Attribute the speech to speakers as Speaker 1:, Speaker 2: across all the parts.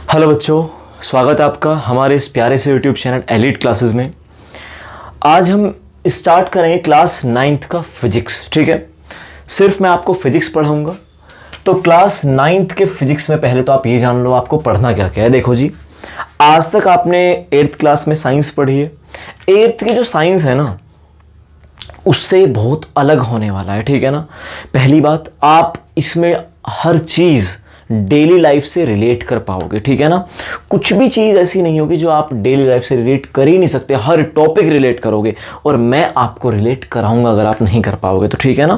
Speaker 1: Hello बच्चों, स्वागत है आपका हमारे इस प्यारे से यूट्यूब चैनल एलिट क्लासेस में। आज हम स्टार्ट करेंगे क्लास 9th का फिजिक्स। ठीक है, सिर्फ मैं आपको फिजिक्स पढ़ाऊंगा। तो क्लास 9th के फिजिक्स में पहले तो आप ये जान लो आपको पढ़ना क्या क्या है। देखो जी, आज तक आपने 8th क्लास में साइंस पढ़ी है। 8th की जो साइंस है ना, उससे बहुत अलग होने वाला है। ठीक है ना, पहली बात, आप इसमें हर चीज़ डेली लाइफ से रिलेट कर पाओगे। ठीक है ना, कुछ भी चीज़ ऐसी नहीं होगी जो आप डेली लाइफ से रिलेट कर ही नहीं सकते। हर टॉपिक रिलेट करोगे और मैं आपको रिलेट कराऊंगा अगर आप नहीं कर पाओगे तो। ठीक है ना,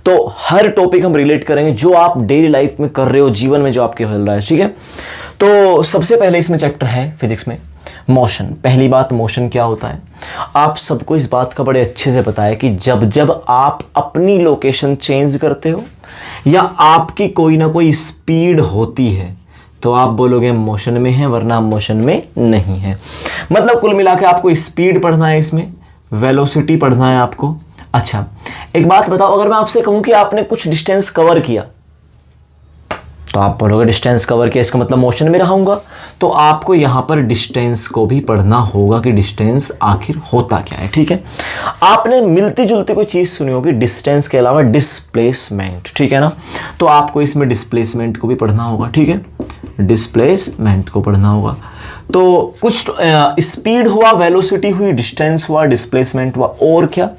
Speaker 1: तो हर टॉपिक हम रिलेट करेंगे जो आप डेली लाइफ में कर रहे हो, जीवन में जो आपके हो रहा है। ठीक है, तो सबसे पहले इसमें चैप्टर है फिजिक्स में मोशन। पहली बात, मोशन क्या होता है? आप सबको इस बात का बड़े अच्छे से पता है कि जब जब आप अपनी लोकेशन चेंज करते हो या आपकी कोई ना कोई स्पीड होती है तो आप बोलोगे मोशन में है, वरना मोशन में नहीं है। मतलब कुल मिला के आपको स्पीड पढ़ना है, इसमें वेलोसिटी पढ़ना है आपको। अच्छा, एक बात बताओ, अगर मैं आपसे कहूं कि आपने कुछ डिस्टेंस कवर किया तो आप बोलोगे डिस्टेंस कवर किया, इसका मतलब मोशन में रहूंगा। तो आपको यहां पर डिस्टेंस को भी पढ़ना होगा कि डिस्टेंस आखिर होता क्या है। ठीक है, आपने मिलती जुलती कोई चीज सुनी होगी डिस्टेंस के अलावा, डिस्प्लेसमेंट। ठीक है ना, तो आपको इसमें डिस्प्लेसमेंट को भी पढ़ना होगा। ठीक है, डिस्प्लेसमेंट को पढ़ना होगा। तो कुछ स्पीड हुआ, वेलोसिटी हुई, डिस्टेंस हुआ, डिस्प्लेसमेंट हुआ, और क्या?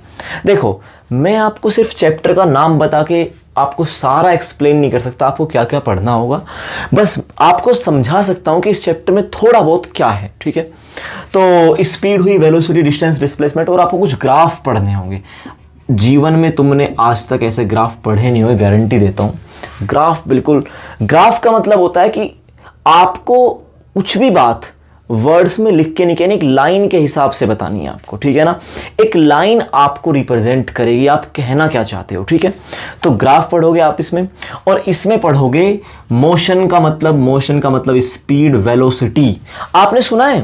Speaker 1: देखो, मैं आपको सिर्फ चैप्टर का नाम बता के आपको सारा एक्सप्लेन नहीं कर सकता आपको क्या क्या पढ़ना होगा, बस आपको समझा सकता हूं कि इस चैप्टर में थोड़ा बहुत क्या है। ठीक है, तो स्पीड हुई, वेलोसिटी, डिस्टेंस, डिस्प्लेसमेंट, और आपको कुछ ग्राफ पढ़ने होंगे। जीवन में तुमने आज तक ऐसे ग्राफ पढ़े नहीं हुए, गारंटी देता हूं। ग्राफ, बिल्कुल, ग्राफ का मतलब होता है कि आपको कुछ भी बात वर्ड्स में लिख के नहीं कहनी, एक लाइन के हिसाब से बतानी है आपको। ठीक है ना, एक लाइन आपको रिप्रेजेंट करेगी आप कहना क्या चाहते हो। ठीक है, तो ग्राफ पढ़ोगे आप इसमें, और इसमें पढ़ोगे मोशन का मतलब स्पीड, वेलोसिटी। आपने सुना है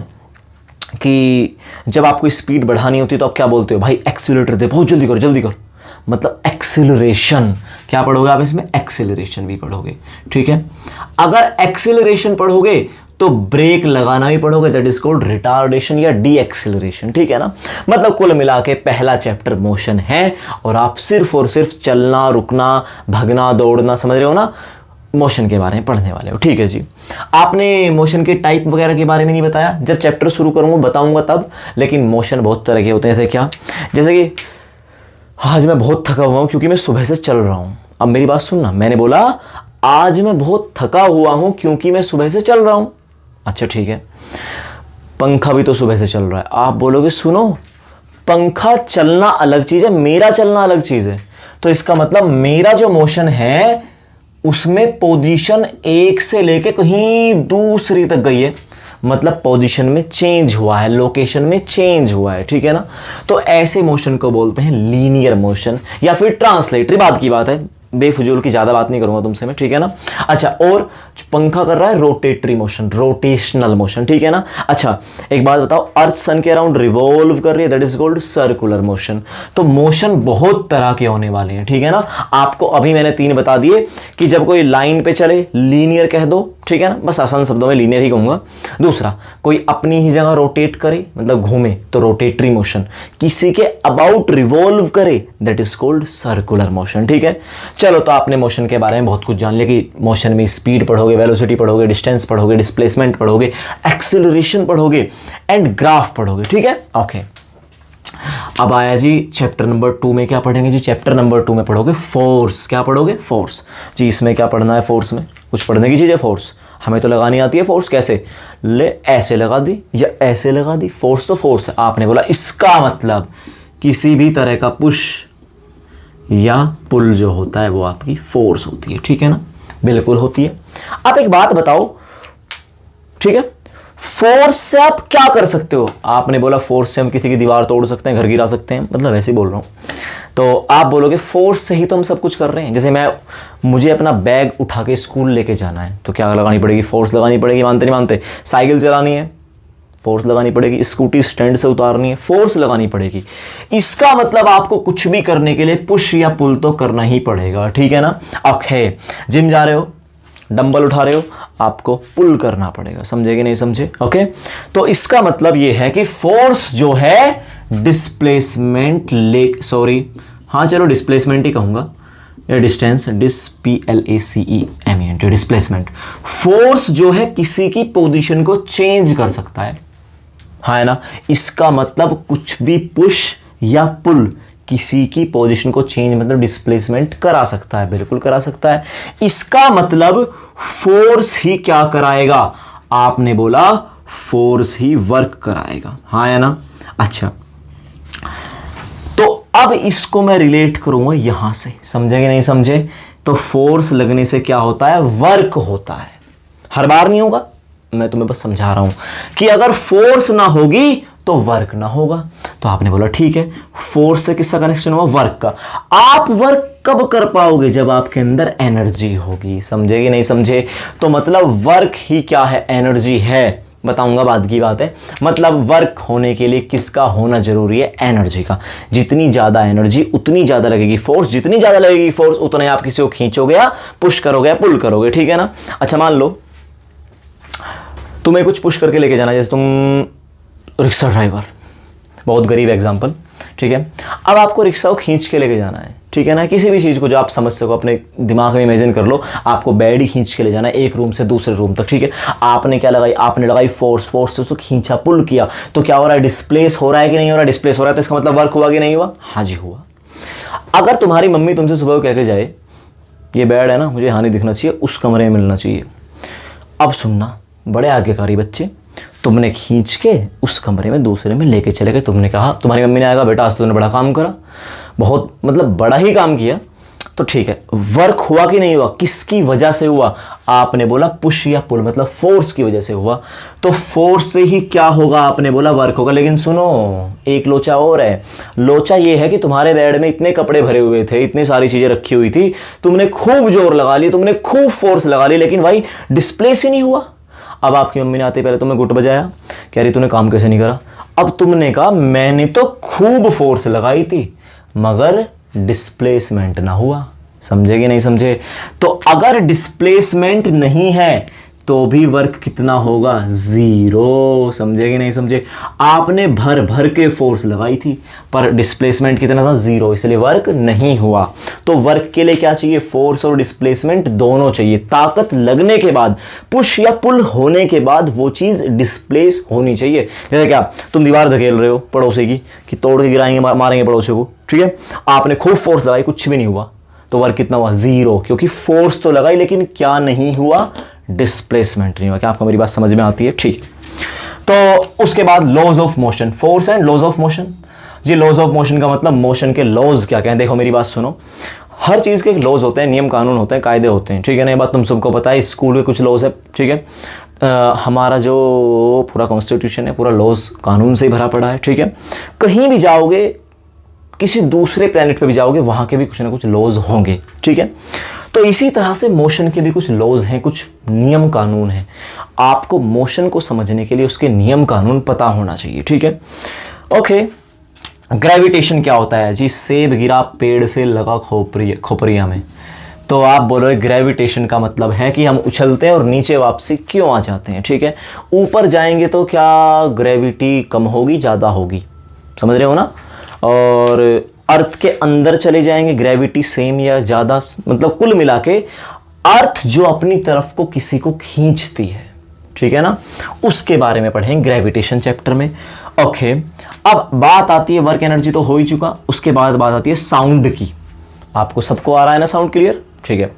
Speaker 1: कि जब आपको स्पीड बढ़ानी होती है तो आप क्या बोलते हो? भाई एक्सीलरेटर दे, बहुत जल्दी करो, जल्दी करो, मतलब एक्सीलरेशन। क्या पढ़ोगे आप इसमें? एक्सीलरेशन भी पढ़ोगे। ठीक है, अगर एक्सीलरेशन पढ़ोगे तो ब्रेक लगाना भी पढ़ोगे, दैट इज कॉल्ड रिटार्डेशन या डी एक्सीलरेशन। ठीक है ना, मतलब कुल मिला के पहला चैप्टर मोशन है, और आप सिर्फ और सिर्फ चलना, रुकना, भगना, दौड़ना, समझ रहे हो ना, मोशन के बारे में पढ़ने वाले हो। ठीक है जी, आपने मोशन के टाइप वगैरह के बारे में नहीं बताया, जब चैप्टर शुरू करूंगा बताऊंगा तब। लेकिन मोशन बहुत तरह के होते हैं। जैसे क्या? जैसे कि आज मैं बहुत थका हुआ हूं क्योंकि मैं सुबह से चल रहा हूं। अब मेरी बात सुनना, मैंने बोला आज मैं बहुत थका हुआ हूं क्योंकि मैं सुबह से चल रहा हूं। अच्छा ठीक है, पंखा भी तो सुबह से चल रहा है। आप बोलोगे सुनो, पंखा चलना अलग चीज है, मेरा चलना अलग चीज है। तो इसका मतलब मेरा जो मोशन है उसमें पोजीशन एक से लेके कहीं दूसरी तक गई है, मतलब पोजीशन में चेंज हुआ है, लोकेशन में चेंज हुआ है। ठीक है ना, तो ऐसे मोशन को बोलते हैं लीनियर मोशन या फिर ट्रांसलेटरी। बात की बात है, बेफजूल की ज्यादा बात नहीं करूंगा तुमसे मैं। ठीक है ना, अच्छा, और पंखा कर रहा है रोटेटरी मोशन, रोटेशनल मोशन। ठीक है ना, अच्छा एक बात बताओ, अर्थ सन के अराउंड रिवॉल्व कर रही है, that is called circular motion. तो मोशन बहुत तरह के होने वाले हैं। ठीक है ना, आपको अभी मैंने 3 बता दिए कि जब कोई लाइन पे चले लीनियर कह दो। ठीक है ना, बस आसान शब्दों में लीनियर ही कहूंगा। दूसरा, कोई अपनी ही जगह रोटेट करे, मतलब घूमे, तो रोटेटरी मोशन। किसी के अबाउट रिवॉल्व करे, that is called circular motion. ठीक है, चलो, तो आपने मोशन के बारे में बहुत कुछ जान लिया कि मोशन में स्पीड पढ़ोगे, वेलोसिटी पढ़ोगे, डिस्टेंस पढ़ोगे, डिस्प्लेसमेंट पढ़ोगे, एक्सीलरेशन पढ़ोगे एंड ग्राफ पढ़ोगे। ठीक है, ओके। अब आया जी चैप्टर नंबर 2 में क्या पढ़ेंगे जी? चैप्टर नंबर 2 में पढ़ोगे फोर्स। क्या पढ़ोगे? फोर्स। जी इसमें क्या पढ़ना है? फोर्स में कुछ पढ़ने की चीज़ है। फोर्स हमें तो लगानी आती है। फोर्स कैसे? ले ऐसे लगा दी या ऐसे लगा दी, फोर्स तो फोर्स है। आपने बोला इसका मतलब किसी भी तरह का पुश या पुल जो होता है वो आपकी फोर्स होती है। ठीक है ना, बिल्कुल होती है। आप एक बात बताओ, ठीक है, फोर्स से आप क्या कर सकते हो? आपने बोला फोर्स से हम किसी की दीवार तोड़ सकते हैं, घर गिरा सकते हैं, मतलब वैसे ही बोल रहा हूं। तो आप बोलोगे फोर्स से ही तो हम सब कुछ कर रहे हैं। जैसे मुझे अपना बैग उठा के स्कूल लेके जाना है तो क्या लगानी पड़ेगी? फोर्स लगानी पड़ेगी। मानते नहीं मानते? साइकिल चलानी है, फोर्स लगानी पड़ेगी। स्कूटी स्टैंड से उतारनी है, फोर्स लगानी पड़ेगी। इसका मतलब आपको कुछ भी करने के लिए पुश या पुल तो करना ही पड़ेगा। ठीक है ना? ओके, जिम जा रहे हो, डंबल उठा रहे हो, आपको पुल करना पड़ेगा, समझे कि नहीं समझे? ओके, तो इसका मतलब ये है कि फोर्स जो है डिस्प्लेसमेंट हाँ चलो डिस्प्लेसमेंट ही कहूंगा, या डिस्टेंस, DISPLACEMENT, डिस्प्लेसमेंट। फोर्स जो है किसी की पोजीशन को चेंज कर सकता है हाँ है ना। इसका मतलब कुछ भी पुश या पुल किसी की पोजीशन को चेंज मतलब डिस्प्लेसमेंट करा सकता है, बिल्कुल करा सकता है। इसका मतलब फोर्स ही क्या कराएगा? आपने बोला फोर्स ही वर्क कराएगा, हाँ है ना। अच्छा, तो अब इसको मैं रिलेट करूंगा यहां से, समझे कि नहीं समझे? तो फोर्स लगने से क्या होता है? वर्क होता है। हर बार नहीं होगा, मैं तुम्हें बस समझा रहा हूं कि अगर फोर्स ना होगी तो वर्क ना होगा। तो आपने बोला ठीक है, फोर्स से किसका कनेक्शन हुआ? वर्क का। आप वर्क कब कर पाओगे? जब आपके अंदर एनर्जी होगी, समझे कि नहीं समझे? तो मतलब वर्क ही क्या है? एनर्जी है। बताऊंगा, बाद की बात है। मतलब वर्क होने के लिए किसका होना जरूरी है? एनर्जी का। जितनी ज्यादा एनर्जी उतनी ज्यादा लगेगी फोर्स, जितनी ज्यादा लगेगी फोर्स उतने आप किसी को खींचोगे या पुश करोगे या पुल करोगे, ठीक है ना। अच्छा, मान लो तुम्हें कुछ पुश करके लेके जाना, जैसे तुम रिक्शा ड्राइवर, बहुत गरीब एग्जांपल, ठीक है। अब आपको रिक्शा को खींच के लेके जाना है, ठीक है ना। किसी भी चीज़ को जो आप समझ सको, अपने दिमाग में इमेजिन कर लो, आपको बेड ही खींच के ले जाना है एक रूम से दूसरे रूम तक, ठीक है। आपने क्या लगाई? आपने लगाई फोर्स से उसको खींचा, पुल किया, तो क्या हो रहा है? डिस्प्लेस हो रहा है कि नहीं हो रहा? डिस्प्लेस हो रहा है, तो इसका मतलब वर्क हुआ कि नहीं हुआ? हाँ जी हुआ। अगर तुम्हारी मम्मी तुमसे सुबह कह के जाए ये बेड है ना, मुझे यहाँ नहीं दिखना चाहिए, उस कमरे में मिलना चाहिए। अब सुनना, बड़े आज्ञाकारी बच्चे, तुमने खींच के उस कमरे में दूसरे में लेके चले गए। तुमने कहा, तुम्हारी मम्मी ने आएगा, बेटा आज तो तुमने बड़ा काम करा, बहुत मतलब बड़ा ही काम किया, तो ठीक है। वर्क हुआ कि नहीं हुआ? किसकी वजह से हुआ? आपने बोला पुश या पुल, मतलब फोर्स की वजह से हुआ। तो फोर्स से ही क्या होगा? आपने बोला वर्क होगा। लेकिन सुनो, एक लोचा और है। लोचा ये है कि तुम्हारे बेड में इतने कपड़े भरे हुए थे, इतनी सारी चीजें रखी हुई थी, तुमने खूब जोर लगा ली, तुमने खूब फोर्स लगा ली, लेकिन भाई डिस्प्लेस ही नहीं हुआ। अब आपकी मम्मी ने आते पहले तुम्हें गुट बजाया, कह रही तूने काम कैसे नहीं करा। अब तुमने कहा मैंने तो खूब फोर्स लगाई थी मगर डिस्प्लेसमेंट ना हुआ, समझे कि नहीं समझे? तो अगर डिस्प्लेसमेंट नहीं है तो भी वर्क कितना होगा? जीरो, समझे कि नहीं समझे? आपने भर भर के फोर्स लगाई थी पर डिस्प्लेसमेंट कितना था? जीरो, इसलिए वर्क नहीं हुआ। तो वर्क के लिए क्या चाहिए? फोर्स और डिस्प्लेसमेंट दोनों चाहिए। ताकत लगने के बाद, पुश या पुल होने के बाद वो चीज डिस्प्लेस होनी चाहिए। जैसे क्या, तुम दीवार धकेल रहे हो पड़ोसी की कि तोड़ के गिराएंगे, मारेंगे पड़ोसी को, ठीक है। आपने खूब फोर्स लगाई, कुछ भी नहीं हुआ, तो वर्क कितना हुआ? जीरो, क्योंकि फोर्स तो लगाई लेकिन क्या नहीं हुआ? डिस्प्लेसमेंट नहीं हुआ। क्या आपको मेरी बात समझ में आती है? ठीक। तो उसके बाद laws of motion, force and laws of motion. जी, लॉज ऑफ मोशन का मतलब मोशन के लॉज क्या क्या है? देखो मेरी बात सुनो, हर चीज़ के लॉज होते हैं, नियम कानून होते हैं, कायदे होते हैं, ठीक है ना। ये बात तुम सबको पता है, स्कूल के कुछ लॉज है, ठीक है। हमारा जो पूरा कॉन्स्टिट्यूशन है पूरा लॉज कानून से ही भरा पड़ा है, ठीक है। कहीं भी जाओगे, किसी दूसरे प्लेनेट पे भी जाओगे, वहां के भी कुछ ना कुछ लॉज होंगे, ठीक है। तो इसी तरह से मोशन के भी कुछ लॉज हैं, कुछ नियम कानून हैं। आपको मोशन को समझने के लिए उसके नियम कानून पता होना चाहिए, ठीक है। ओके, ग्रेविटेशन क्या होता है? जी, सेब गिरा पेड़ से लगा खोपरिया में, तो आप बोलोगे ग्रेविटेशन का मतलब है कि हम उछलते हैं और नीचे वापसी क्यों आ जाते हैं, ठीक है। ऊपर जाएंगे तो क्या ग्रेविटी कम होगी, ज़्यादा होगी, समझ रहे हो ना। और अर्थ के अंदर चले जाएंगे, ग्रेविटी सेम या ज़्यादा, मतलब कुल मिला के अर्थ जो अपनी तरफ को किसी को खींचती है, ठीक है ना, उसके बारे में पढ़ेंगे ग्रेविटेशन चैप्टर में। ओके, अब बात आती है, वर्क एनर्जी तो हो ही चुका, उसके बाद बात आती है साउंड की। आपको सबको आ रहा है ना साउंड क्लियर? ठीक है।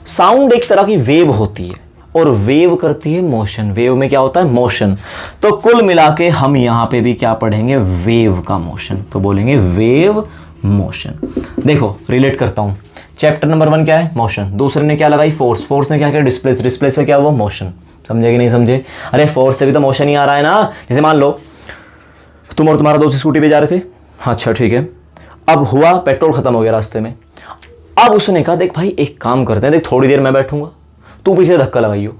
Speaker 1: साउंड एक तरह की वेव होती है और वेव करती है मोशन। वेव में क्या होता है? मोशन। तो कुल मिला के हम यहां पे भी क्या पढ़ेंगे? वेव का मोशन। तो बोलेंगे वेव मोशन। देखो रिलेट करता हूं, चैप्टर नंबर 1 क्या है? मोशन। दूसरे ने क्या लगाई? फोर्स। फोर्स ने क्या किया? डिस्प्लेस। डिस्प्लेस से क्या हुआ? मोशन। समझे कि नहीं समझे? अरे फोर्स से भी तो मोशन ही आ रहा है ना। जैसे मान लो तुम और तुम्हारा दोस्त स्कूटी पे जा रहे थे, अच्छा ठीक है, अब हुआ पेट्रोल खत्म हो गया रास्ते में। अब उसने कहा देख भाई एक काम करते हैं, देख थोड़ी देर मैं बैठूंगा, तू पीछे धक्का लगाइयो,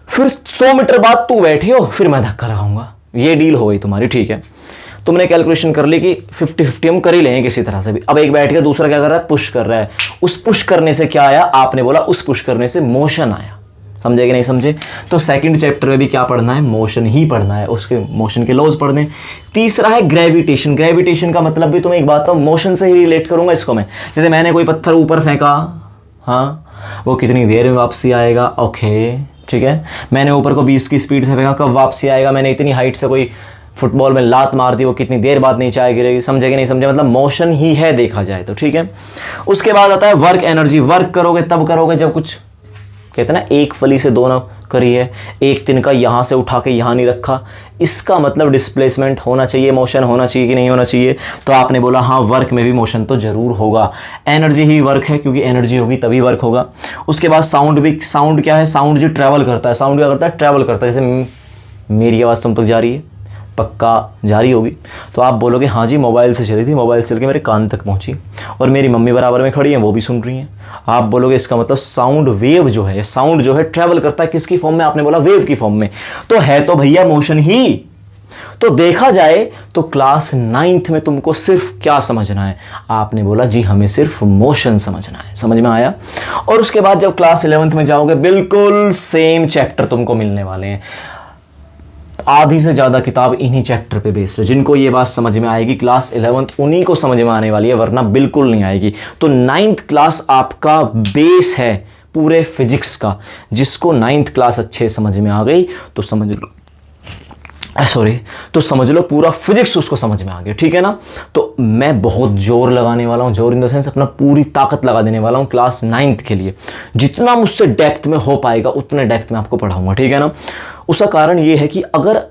Speaker 1: फिर 100 मीटर बाद तू बैठियो, फिर मैं धक्का लगाऊंगा। ये डील हो गई तुम्हारी, ठीक है। तुमने कैलकुलेशन कर ली कि 50-50 हम कर ही लेंगे किसी तरह से भी। अब एक बैठ के दूसरा क्या कर रहा है? पुश कर रहा है। उस पुश करने से क्या आया? आपने बोला उस पुश करने से मोशन आया, समझे कि नहीं समझे? तो सेकंड चैप्टर में भी क्या पढ़ना है? मोशन ही पढ़ना है, उसके मोशन के लॉज पढ़ने। तीसरा है ग्रेविटेशन। ग्रेविटेशन का मतलब भी तुम्हें एक बात तो मोशन से ही रिलेट करूंगा इसको मैं। जैसे मैंने कोई पत्थर ऊपर फेंका, हाँ, वो कितनी देर में वापसी आएगा? ओके, ठीक है। मैंने ऊपर को 20 की स्पीड से फेंका, कब वापसी आएगा? मैंने इतनी हाइट से कोई फुटबॉल में लात मार दी, वो कितनी देर बाद नीचे आए गिरेगी? समझे कि नहीं समझे? मतलब मोशन ही है देखा जाए तो, ठीक है। उसके बाद आता है वर्क एनर्जी। वर्क करोगे तब करोगे जब कुछ, कहते हैं ना, एक फली से दो ना करी है, एक तिनका यहाँ से उठा के यहाँ नहीं रखा। इसका मतलब डिस्प्लेसमेंट होना चाहिए, मोशन होना चाहिए कि नहीं होना चाहिए? तो आपने बोला हाँ, वर्क में भी मोशन तो जरूर होगा। एनर्जी ही वर्क है, क्योंकि एनर्जी होगी तभी वर्क होगा। उसके बाद साउंड भी। साउंड क्या है? साउंड जो ट्रैवल करता है। साउंड क्या करता है? ट्रैवल करता है। जैसे मेरी आवाज़ तुम तक जा रही है, पक्का जारी होगी, तो आप बोलोगे हाँ जी, मोबाइल से चली थी, मोबाइल से चल के मेरे कान तक पहुंची, और मेरी मम्मी बराबर में खड़ी हैं, वो भी सुन रही हैं। आप बोलोगे इसका मतलब साउंड वेव जो है, साउंड जो है ट्रैवल करता है किसकी फॉर्म में? आपने बोला वेव की फॉर्म में, तो है तो भैया मोशन ही। तो देखा जाए तो क्लास 9th में तुमको सिर्फ क्या समझना है? आपने बोला जी हमें सिर्फ मोशन समझना है। समझ में आया? और उसके बाद जब क्लास 11th में जाओगे, बिल्कुल सेम चैप्टर तुमको मिलने वाले हैं। आधी से ज़्यादा किताब इन्हीं चैप्टर पे बेस्ड है। जिनको ये बात समझ में आएगी, क्लास 11th उन्हीं को समझ में आने वाली है, वरना बिल्कुल नहीं आएगी। तो 9th क्लास आपका बेस है पूरे फिजिक्स का। जिसको 9th क्लास अच्छे समझ में आ गई तो समझ लो, तो समझ लो पूरा फिजिक्स उसको समझ में आ गया, ठीक है ना? तो मैं बहुत जोर लगाने वाला हूँ, जोर इन द सेंस अपना पूरी ताकत लगा देने वाला हूँ क्लास 9th के लिए। जितना मुझसे डेप्थ में हो पाएगा उतने डेप्थ में आपको पढ़ाऊंगा, ठीक है ना? उसका कारण ये है कि अगर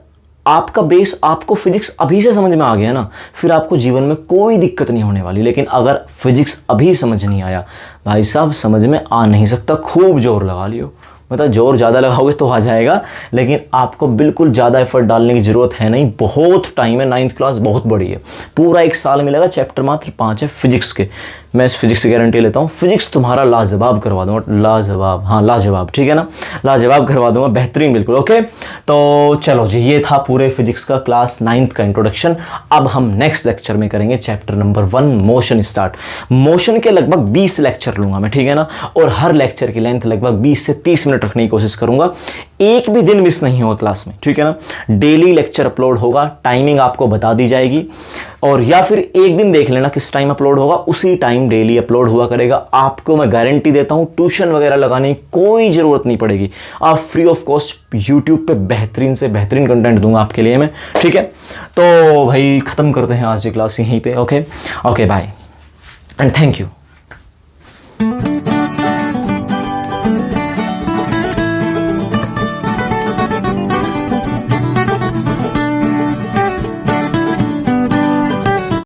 Speaker 1: आपका बेस, आपको फिजिक्स अभी से समझ में आ गया ना, फिर आपको जीवन में कोई दिक्कत नहीं होने वाली। लेकिन अगर फिजिक्स अभी समझ नहीं आया, भाई साहब समझ में आ नहीं सकता, खूब जोर लगा लियो। मतलब जोर ज़्यादा लगाओगे तो आ जाएगा, लेकिन आपको बिल्कुल ज़्यादा एफर्ट डालने की ज़रूरत है नहीं। बहुत टाइम है, 9th क्लास बहुत बड़ी है, पूरा 1 साल मिलेगा। चैप्टर मात्र 5 है फिजिक्स के। मैं इस फिजिक्स की गारंटी लेता हूँ, फिजिक्स तुम्हारा लाजवाब करवा दूंगा। लाजवाब, हाँ लाजवाब, ठीक है ना? लाजवाब करवा दूंगा, बेहतरीन, बिल्कुल ओके। तो चलो जी, ये था पूरे फिजिक्स का क्लास 9th का इंट्रोडक्शन। अब हम नेक्स्ट लेक्चर में करेंगे chapter number 1 motion start. Motion के लगभग 20 लेक्चर लूंगा मैं, ठीक है ना? और हर लेक्चर की लेंथ लगभग 20 से 30 मिनट रखने की कोशिश करूंगा। एक भी दिन मिस नहीं होगा क्लास में, ठीक है ना? डेली लेक्चर अपलोड होगा, टाइमिंग आपको बता दी जाएगी, और या फिर एक दिन देख लेना किस टाइम अपलोड होगा, उसी टाइम डेली अपलोड हुआ करेगा। आपको मैं गारंटी देता हूं, ट्यूशन वगैरह लगाने की कोई ज़रूरत नहीं पड़ेगी। आप फ्री ऑफ कॉस्ट यूट्यूब पे बेहतरीन से बेहतरीन कंटेंट दूंगा आपके लिए मैं, ठीक है? तो भाई ख़त्म करते हैं आज की क्लास यहीं पे। Okay bye and thank you.